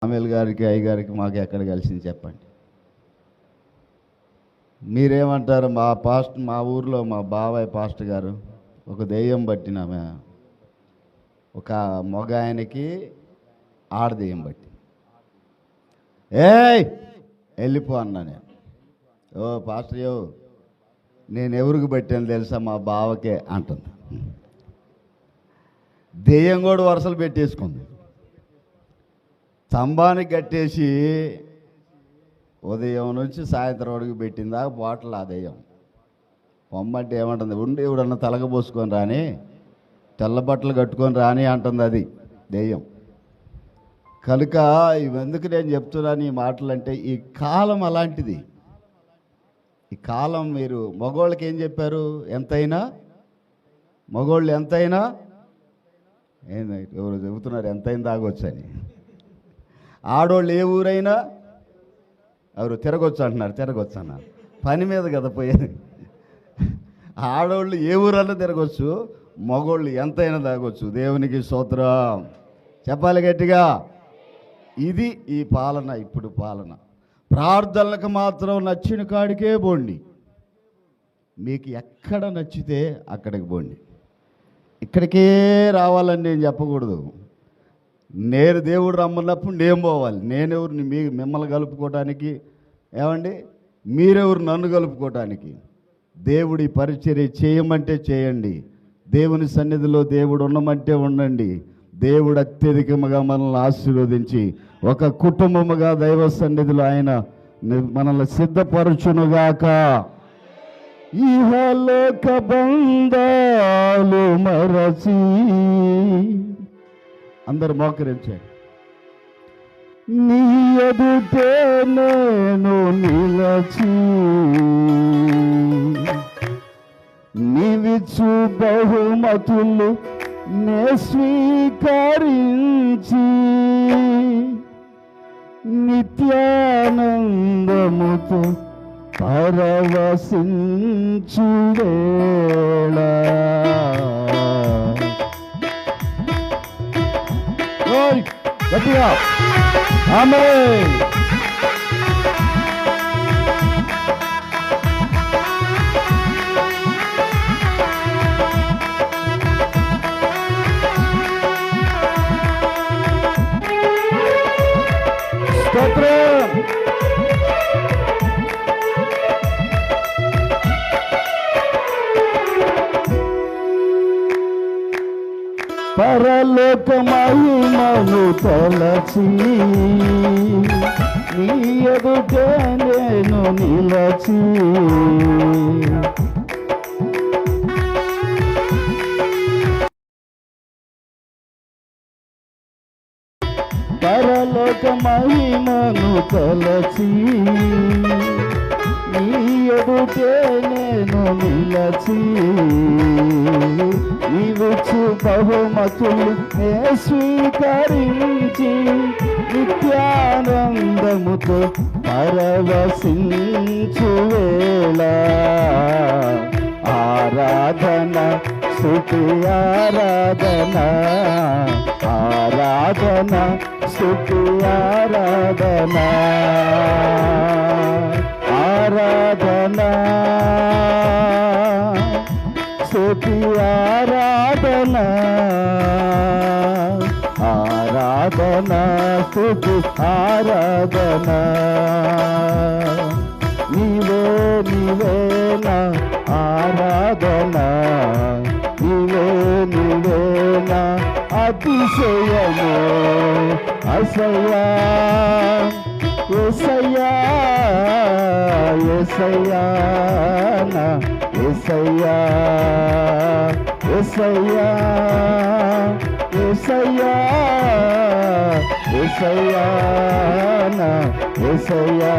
ఆమెల్ గారికి అయ్యగారికి మాకు ఎక్కడ కలిసింది చెప్పండి. మీరేమంటారు? మా ఊర్లో మా బాబాయ్ పాస్టర్ గారు ఒక దెయ్యం పట్టిన ఒక మగ ఆయనకి ఆడదెయ్యం పట్టి వెళ్ళిపో అన్నా నేను. ఓ పాస్టర్ నేను ఎవరికి పెట్టాను తెలుసా? మా బావకే అంటుంది. దెయ్యం కూడా వరుసలు పెట్టేసుకుంది. స్తంభానికి కట్టేసి ఉదయం నుంచి సాయంత్రం వరకు పెట్టిందా బాటలు ఆ దెయ్యం. పొమ్మంటే ఏమంటుంది? ఉండి ఎవడన్నా తలగబోసుకొని రాని, తెల్ల బట్టలు కట్టుకొని రాని అంటుంది అది దెయ్యం. కనుక ఇవెందుకు నేను చెప్తున్నాను ఈ మాటలు అంటే, ఈ కాలం అలాంటిది. ఈ కాలం మీరు మగోళ్ళకి ఏం చెప్పారు? ఎంతైనా మగోళ్ళు ఎంతైనా ఎవరు చెబుతున్నారు ఎంతైనా తాగొచ్చని. ఆడోళ్ళు ఏ ఊరైనా ఎవరు తిరగొచ్చు అంటున్నారు. తిరగొచ్చు అన్నారు, పని మీద కదా పోయేది. ఆడోళ్ళు ఏ ఊరన్నా తిరగొచ్చు, మగోళ్ళు ఎంతైనా తాగొచ్చు. దేవునికి స్తోత్రం చెప్పాలి గట్టిగా. ఇది ఈ పాలన. ఇప్పుడు పాలన ప్రార్థనలకు మాత్రం నచ్చిన కాడికే పోండి. మీకు ఎక్కడ నచ్చితే అక్కడికి పోండి. ఇక్కడికే రావాలని నేను చెప్పకూడదు. నేను దేవుడు రమ్మన్నప్పుడు నేను పోవాలి. నేనెవరిని మిమ్మల్ని కలుపుకోవటానికి? ఏమండి, మీరెవరు నన్ను కలుపుకోవటానికి? దేవుడి పరిచర్య చేయమంటే చేయండి. దేవుని సన్నిధిలో దేవుడు ఉండమంటే ఉండండి. దేవుడు అత్యధికముగా మనల్ని ఆశీర్వదించి ఒక కుటుంబముగా దైవ సన్నిధిలో ఆయన మనల్ని సిద్ధపరచునుగాక. ఇహలోక బంధాలు మరచి అందరు మోకరించండి. నీ ఎదుటే నేను నిలచి నీవిచ్చు బహుమతులు నే స్వీకరించి నిత్యానందముతో పరవశించు వేళ గట్టిగా ఆమేన్. స్తోత్రం. పరలోక మహిమను తలచి నీ ఎదుటే నేను నిలచి పరలోక మహిమను తలచి నీ ఎదుటే నేను నిలచి నీవిచ్చు బహుమతులు నే స్వీకరించి నిత్యానందముతో పరవశించు వేళ ఆరాధన స్తుతి ఆరాధన ఆరాధన స్తుతి ఆరాధన ఆరాధన స్తుతి ఆరాధన ఆరాధన స్తుతి ఆరాధన నీవే నీవే నా ఆరాధన నీవే నీవే నా అతిశయము అసయ్యా యేసయ్యా యేసయ్యా నా యేసయ్యా యేసయ్యా యేసయ్యా యేసయ్యా నా యేసయ్యా.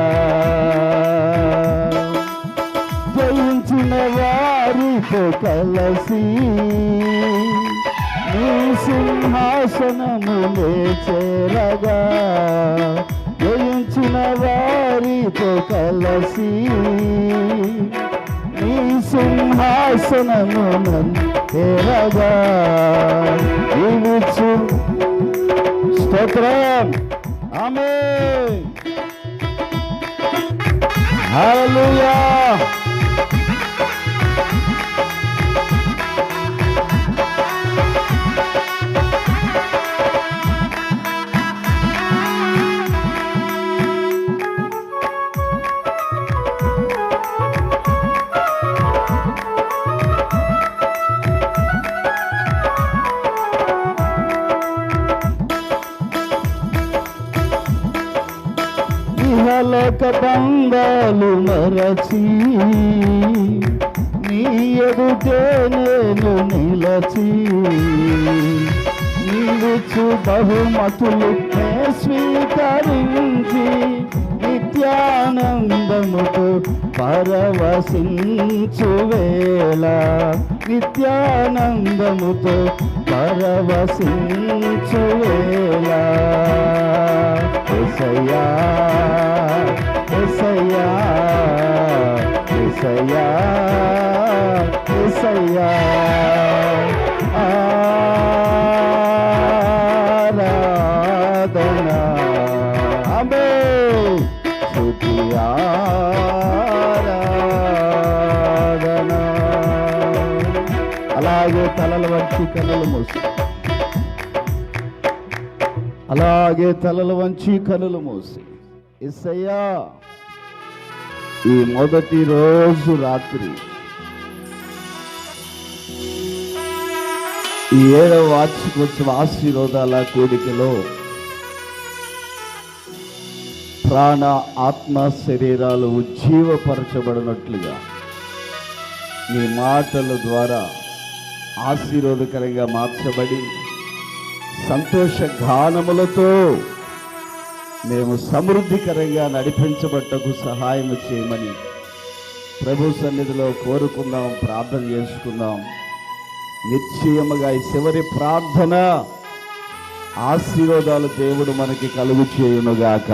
జయించిన వారితో కలిసి నీ సింహాసనమునే చేరగా జయించిన వారితో కలిసి నీ సింహాసనమును చేరగా స్తోత్రం ఆమేన్. హల్లెలూయా. ఇహలోక బంధాలు మరచి నీ ఎదుటే నేను నిలచి నీవిచ్చు బహుమతులు నే స్వీకరించి నిత్యానందముతో పరవశించు వేళ నిత్యానందముతో పరవశించు వేళ యేసయ్యా యేసయ్యా యేసయ్యా యేసయ్యా ఆరాధన ఆమేన్ స్తుతి ఆరాధన. అలాగే తలలు వంచి కన్నులు మూసి అలాగే తలలు వంచి కనులు మూసి యేసయ్యా ఈ మొదటి రోజు రాత్రి ఈ 7వ వార్షికోత్సవ ఆశీర్వాదాల కూడికలో ప్రాణ ఆత్మ శరీరాలు ఉజ్జీవపరచబడినట్లుగా నీ మాటల ద్వారా ఆశీర్వాదకరంగా మార్చబడి సంతోష గానములతో మేము సమృద్ధికరంగా నడిపించబట్టకు సహాయం చేయమని ప్రభు సన్నిధిలో కోరుకుందాం, ప్రార్థన చేసుకుందాం. నిశ్చయముగా ఈ చివరి ప్రార్థన ఆశీర్వాదాలు దేవుడు మనకి కలుగు చేయునుగాక.